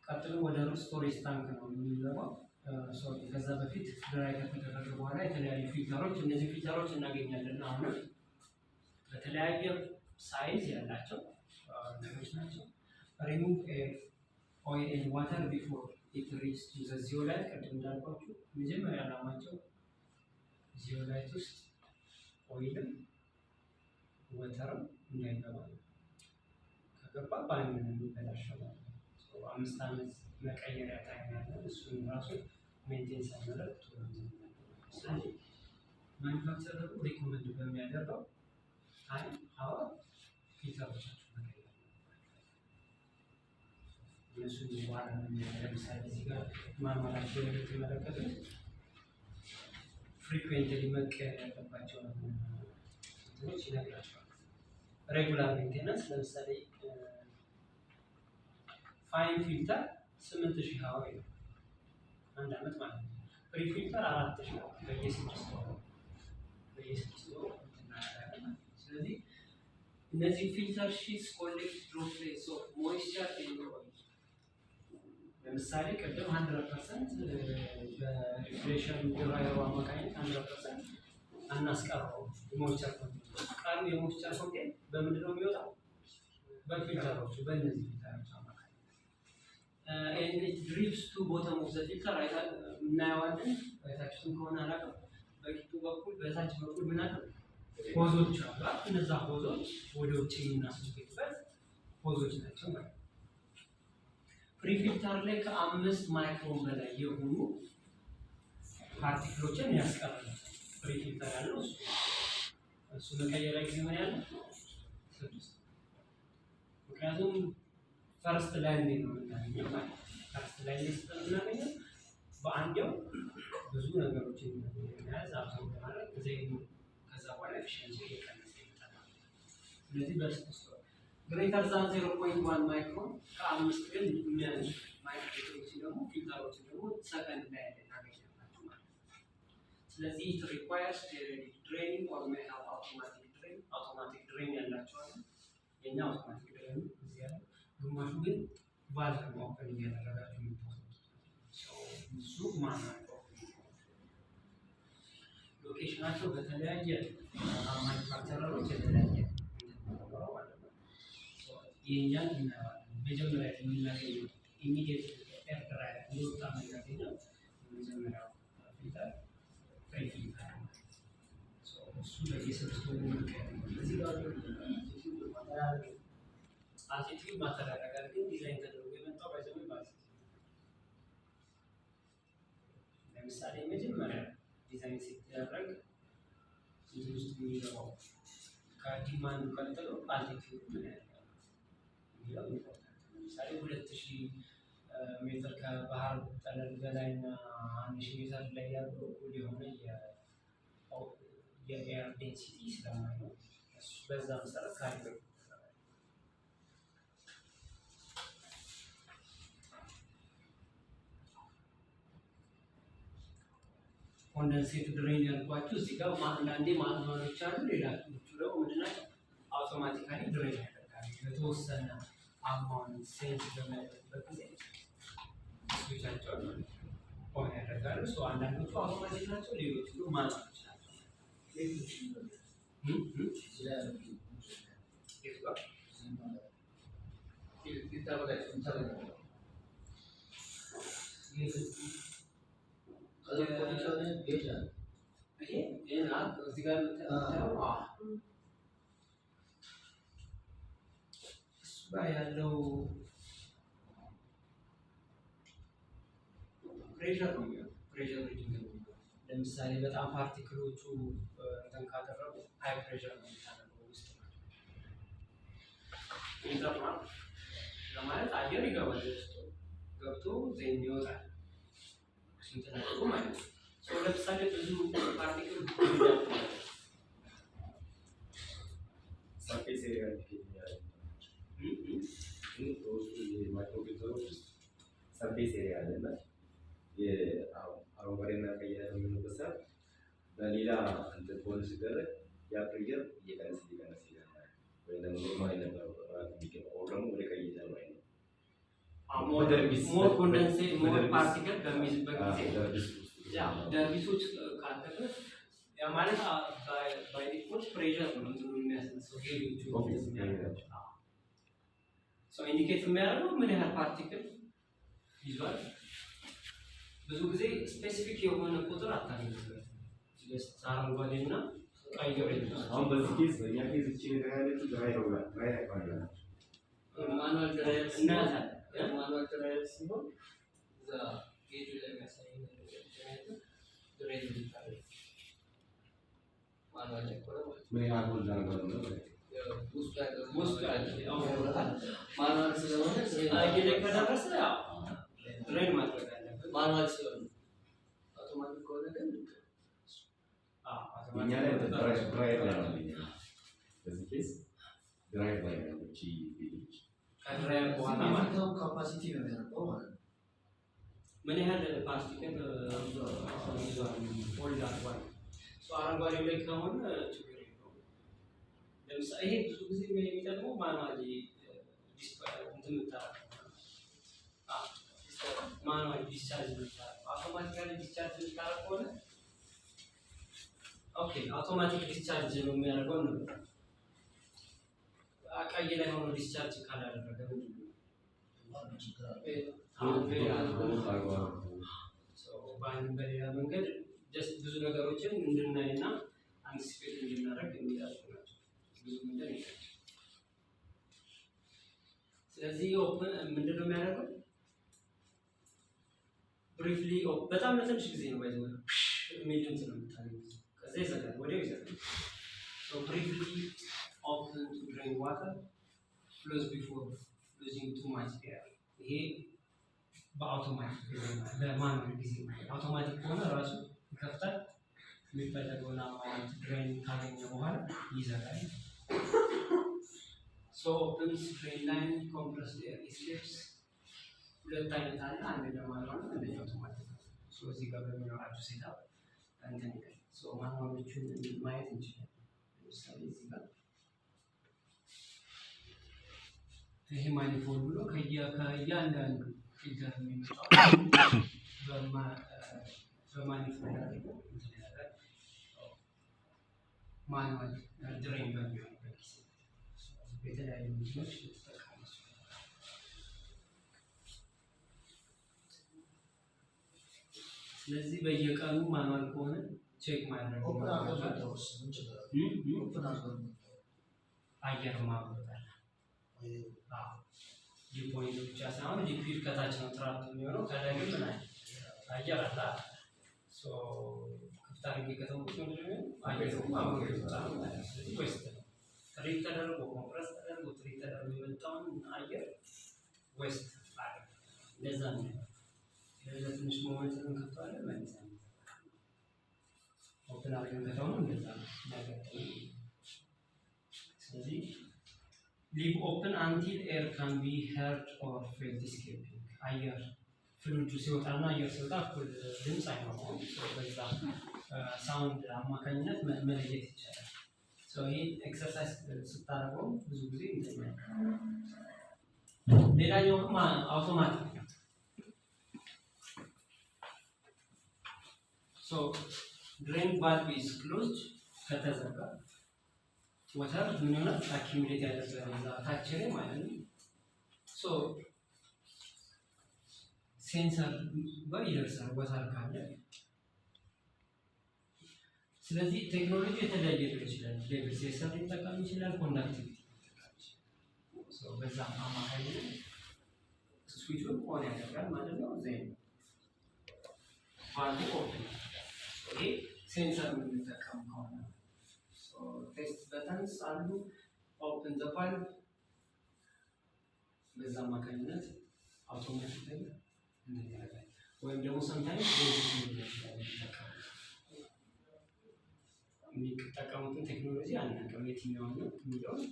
ቀጥሎ ወደ ስቶሬጅ ታንክ ነው የሚገባው። ከዛ በፊት ድራይ ከተደረገ በኋላ የተለያዩ ፊልተሮች እነዚህ ፊልተሮች እናገኛለን። አሁን በተለያየ ሳይዝ ያላቸው ነገሮች ናቸው። ሪሙቭ ኦይል ኤንድ ዋተር ቢፎር ኢት ሪችስ ቱ ዘ ዚዮላይት። ቅድም እንዳልኳችሁ መጀመሪያ ዓላማቸው ዚዮላይት ውስጥ ኦይልም ወተርም እንዳይገባ ነው። ከገባ ባይሆን የሚበላሸው 5 ዓመት መቀየሪያ ታይም ያለ እሱን ራሱ ሜንቴን ሳይመረጥ ስለዚህ ማኒፋክቸረሩ ሪኮመንድ በሚያደርገው ታይም ሀወር ፊልተሮቻችሁ መቀየር እነሱን በኋላ ለምሳሌ እዚህ ጋር ማማራቸው የምትመለከቱት ፍሪኩዌንትሊ መቀየር ያለባቸው እንትኖች ይነግራቸዋል። ሬጉላር ሜንቴናንስ ለምሳሌ ፋይን ፊልተር 8000 ሀወር ነው፣ 1 ዓመት ማለት ነው። ፍሪ ፊልተር 4000 ነው፣ በየ6 ወሩ እናደርጋለን። ስለዚህ እነዚህ ፊልተር ሺትስ ኮሌክት ድሮፕሌትስ ኦፍ ሞይስቸር ኢን ኦይል። ለምሳሌ ቅድም 100% በሪፍሬሽን ድራየሩ አማካኝነት 100% አናስቀረው ሞይስቸር ኮንቴንት። ቃሉ የሞይስቸር ኮንቴንት በምንድን ነው የሚወጣው? በፊልተሮቹ በእነዚህ ፊልተሮች አማካኝነት ኤንድ ኢት ድሪፕስ ቱ ቦተም ኦፍ ዘ ፊልተር እናየዋለን። በታችሁም ከሆነ አላውቅም፣ በቂጡ በኩል በታች በኩል ምን አለ? ሆዞች አሉ። እነዛ ሆዞች ወደ ውጭ የምናስገቡበት ሆዞች ናቸው ማለት ነው። ፍሪ ፊልተር ላይ ከ5 ማይክሮን በላይ የሆኑ ፓርቲክሎችን ያስቀራል። ፍሪ ፊልተር ያለው እሱ መቀየሪያ ጊዜ ምን ያለ 6። ምክንያቱም ፈርስት ላይ ነው የምናገኘው ማለት ነው። ፈርስት ላይ ስለምናገኘው በአንዴው ብዙ ነገሮችን መያዝ አብዛው ማለት ከዛ በኋላ ኤፊሽንሲ እየቀነሰ ይመጣል። ስለዚህ በስድስት ግሬተር ዛን 0.1 ማይክሮን ከ5 ግን የሚያንስ ማይክሮዎች ደግሞ ፊልተሮች ደግሞ ሰከንድ ላይ እናገኛላችሁ ማለት ነው። ስለዚህ ኢት ሪኳየርስ ፔሪዮዲክ ድሬኒንግ ኦር ሜይ ሃቭ አውቶማቲክ ድሬን ያላቸው አለ። የኛ አውቶማቲክ ድሬን እዚህ ያለ፣ ግማሹ ግን ቫልቭ ነው ኦፕን እያደረጋችሁ የምትወስዱት። እሱ ማናቸው ሎኬሽናቸው በተለያየ ማኒፋክቸረሮች የተለያየ ነው ማለት ነው። የኛን እናየዋለን። መጀመሪያ የምናገኘው ኢሚዲየት ኤር ድራየር እንደወጣ የምናገኘው የመጀመሪያው ፊልተር ፍሪ ፊልተር ነው። እሱ በየስድስት ወሩ እዚህ ጋር አልቲቲዩድ ማተዳደሪያ ግን ዲዛይን ተደርጎ የመጣው ባይዘው ማለት ነው። ለምሳሌ መጀመሪያ ዲዛይን ሲደረግ እዚህ ውስጥ የሚገባው ከዲማንዱ ቀጥሎ አልቲቲዩድ ምን ያለው የሚለው ኢምፖርታንት። ለምሳሌ 2000 ሜትር ከባህር ጠለል በላይና 1000 ሜትር ላይ ያለው እኩል የሆነ የኤር ዴንሲቲ ስለማይኖር በዛ መሰረት ካሊብሬት ኮንደንሴት ድሬን ያልኳችሁ እዚህ ጋር አንዳንዴ ማኑዋሎች አሉ። ሌሎቹ ደግሞ ምንድነው አውቶማቲካሊ ድሬን ያደርጋሉ። የተወሰነ አማውንት ሴንስ በሚያደርግበት ጊዜ ስዊቻቸውን ኦን ያደርጋሉ። አንዳንዶቹ አውቶማቲክ ናቸው፣ ሌሎቹ ደግሞ ማኑዋሎች ናቸው። እዚህ ጋር እሱ ጋር ያለው ፕሬሸር ነው የሚሆነው። ፕሬሸር ሪዲንግ ነው። ለምሳሌ በጣም ፓርቲክሎቹ እንትን ካደረጉ ሃይ ፕሬሸር ነው የሚታደርገው ውስጥ ኢንተርናል ለማለት አየር ይገባል ውስጥ ገብቶ ዜን ይወጣል ሲንተናቸው ማለት ነው። ለምሳሌ ብዙ ፓርቲክል ሰርፌስ ኤሪያ ሰርፌስ ኤሪያ አለና አረንጓዴና ቀይ የሚሆንበት ሰዓት በሌላ እንትን ሆነ ሲደረግ ያ ፕሬሸር እየቀነሰ ይላል ወይ ደግሞ ኖርማል የነበረው ሞር ኮንደንሴት ሞር ፓርቲክል በሚይዝበት ጊዜ ያ ደርቢቶች ካለበት ያ ማለት ባይ ዲፎልት ፕሬሸር ነው የሚያስነሳው ሄሊዎቹ ሶ ኢንዲኬት የሚያደርገው ምን ያህል ፓርቲክል ይዟል። ብዙ ጊዜ ስፔሲፊክ የሆነ ቁጥር አታገኙበት ጀስት አረንጓዴና ቀይ ነው። አሁን በዚህ ኬዝ በእኛ ኬዝ እቺ ነገር ያለችው ድራይ ነው ድራይ አይባልም ማኑዋል ድራየር እናያለን። ማኑዋል ድራየር ሲሆን እዛ ጌጁ ላይ የሚያሳየው ድራይ ይባላል። ማኑዋል ላይ ቆረ ምን ያህል ሆል ዳርጓል ነው ውስጥ ያለው ማኑዋል ስለሆነ አየለ ከደረሰ ያው ድራይ ማድረግ አለበት። ማኑዋል ሲሆን አውቶማቲክ ከሆነ ግን እኛ ላይ ድራይ ላይ ነው በዚህ ኬዝ ድራይ ላይ ነው እቺ ቪዲዮች ከድራየር በኋላ ማለት ነው ካፓሲቲ ነው የሚያደርገው ማለት ነው። ምን ያህል ፓርቲክል ሆልድ አድርጓል። ሶ አረንጓዴ ላይ ከሆነ ችግር የለውም። ለምሳሌ ይሄ ብዙ ጊዜ የሚጠቅመው ማኑዋሊ ዲስፓይ እንትን የምታደርገው ማኑዋሊ ዲስቻርጅ የምታደርገው አውቶማቲካሊ ዲስቻርጅ የምታደርገው ከሆነ ኦኬ አውቶማቲክ ዲስቻርጅ ነው የሚያደርገው ነው። ቀይ ላይ ሆኖ ዲስቻርጅ ካላደረገ በሌላ መንገድ ጀስት ብዙ ነገሮችን እንድናይና አንቲሲፔት እንድናደርግ የሚያደርጉ ናቸው። ብዙ መንገድ ይላል። ስለዚህ ኦፕን ምንድን ነው የሚያደርገው? ብሪፍሊ በጣም ለትንሽ ጊዜ ነው ባይዘው የሚል ድምፅ ነው የምታገኙት። ከዛ ይዘጋል፣ ወዲያው ይዘጋል። ሶ ብሪፍሊ open to drain water, close before losing too much air. ይሄ በአውቶማቲክ በማኑዋል ጊዜ አውቶማቲክ ከሆነ ራሱ ይከፍታል። የሚፈለገውን አማውንት ድሬን ካገኘ በኋላ ይዘጋል። ሶ ኦፕንስ ድሬን ላይን ኮምፕረስድ ኤር ኤስኬፕስ ሁለት አይነት አለ። አንደኛው ማኑዋል ነው፣ አንደኛው አውቶማቲክ ነው። ሶ እዚህ ጋር በሚኖራችሁ ሴታፕ እንትን ይላል። ሶ ማኑዋሎቹን ማየት እንችላለን። ለምሳሌ እዚህ ጋር ይሄ ማኒፎልድ ብሎ ከእያንዳንዱ ፊልተር የሚመጣው በማኒፎልድ አድርጎ ማኑዋል ድሬን በሚሆንበት ጊዜ የተለያዩ ምስሎች ተጠቃሚ። ስለዚህ በየቀኑ ማኑዋል ከሆነ ቼክ ማድረግ አየር ማብረታል ዲፖይንት ብቻ ሳይሆን ሊኩዊድ ከታች ነው ትራፕ የሚሆነው። ከላይ ግን ምን አየር አለ። ሶ ክፍት አድርጌ ከተውኩት ምንድን ነው አየሩ ማብረር ይችላል ማለት ነው። ስለዚህ ዌስት ነው ትሪት ተደርጎ ኮምፕረስ ተደርጎ ትሪት ተደርጎ የመጣውን አየር ዌስት አድርግ ለዛ ነው። ስለዚህ ትንሽ ሞመንት እንከፍተዋለን ማለት ነው። ኦፕን አድርገን ከተውነው እንደዛ ነው ነገር። ስለዚህ leave open until air can be heard or felt escaping. አየር ፍሉዱ ሲወጣና አየር ሲወጣ እኩል ድምፅ አይኖረውም። በዛ ሳውንድ አማካኝነት መለየት ይቻላል። ይሄ ኤክሰርሳይዝ ስታደርገው ብዙ ጊዜ እንተኛለን። ሌላኛው አውቶማቲክ ነው። ድሬን ቫልቭ ኢዝ ክሎዝድ ከተዘጋ ወተር ምን ይሆናል? አኪሙሌት ያደርጋል ታች ላይ ማለት ነው። ሴንሰር ጋር ይደርሳል ወተር ካለ። ስለዚህ ቴክኖሎጂ የተለያየ ሊሆን ይችላል። ሌቭል ሴንሰር ሊጠቀም ይችላል፣ ኮንዳክቲቪቲ ሊጠቀም ይችላል። በዛ አማካኝነት ስዊቹን ኦን ያደርጋል ማለት ነው። ዜን ቫልቭ ኦፕን ይሄ ሴንሰር የምንጠቀም ከሆነ ቴስት በተንስ አሉ። ኦፕን ዘ ቫልቭ በዛ አማካኝነት አውቶማቲካሊ እንደሚያደርጋል። ወይም ደግሞ ሰምታይምስ የሚጠቀሙትን ቴክኖሎጂ አናውቅም የትኛውን ነው የሚለውን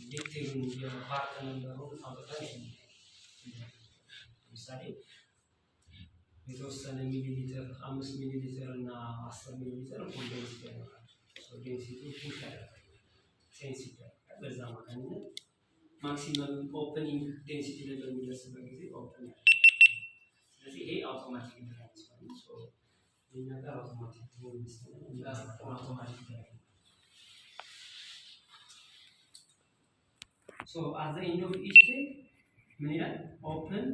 ዲቴይሉን የፓርት ነምበሩን አውጥተን ለምሳሌ የተወሰነ ሚሊ ሊትር 5 ሚሊ ሊትር እና 10 ሚሊ ሊትር ኮንደንስ ያደርጋል። ዴንሲቲ ፑሽ ያደርጋል ሴንስ ይደረጋል። በዛ አማካኝነት ማክሲመም ኦፕኒንግ ዴንሲቲ ላይ በሚደርስበት ጊዜ ኦፕን ያደርጋል። ስለዚህ ይሄ አውቶማቲክ ድራይቭ ነው። ሶ የኛ ጋር አውቶማቲክ ድራይቭ ሶ አት ዘ ኤንድ ኦፍ ኢች ስቴፕ ምን ይላል? ኦፕን